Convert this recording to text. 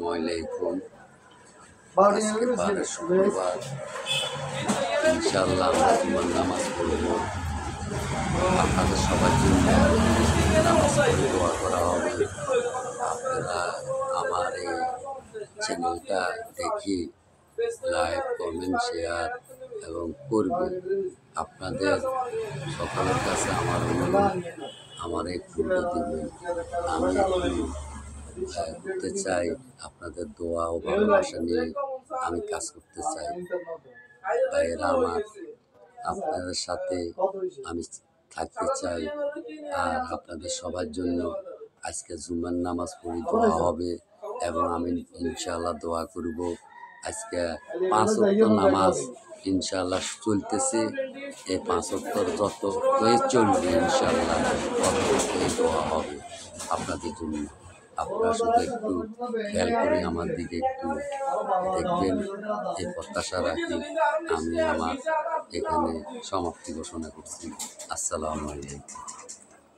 আসসালামু আলাইকুম। আজকে বারে শুক্রবার, ইনশাআল্লাহ আমরা জুমার নামাজ পড়ব। আপনাদের সবার জন্য নামাজ পড়ে দোয়া করা হবে। আপনারা আমার এই চ্যানেলটা দেখি লাইক, কমেন্ট, শেয়ার এবং করবেন। আপনাদের সকলের কাছে আমার অনুরোধ, আমার এই ফুলটা দিবেন। আমি করতে চাই, আপনাদের দোয়া ও ভালোবাসা নিয়ে আমি কাজ করতে চাই। ভাইয়েরা আমার, আপনাদের সাথে আমি থাকতে চাই। আর আপনাদের সবার জন্য আজকে জুমার নামাজ পড়ি, দোয়া হবে এবং আমি ইনশাআল্লাহ দোয়া করব। আজকে 5 ওয়াক্ত নামাজ ইনশাআল্লাহ চলতেছে। এই 5 ওয়াক্তর যত চলবে ইনশাআল্লাহ ততই দোয়া হবে আপনাদের জন্য। আপনারা শুধু একটু খেয়াল করে আমার দিকে একটু দেখবেন, এই প্রত্যাশা রাখি আমি আমার এখানে সমাপ্তি ঘোষণা করছি। আসসালামু আলাইকুম।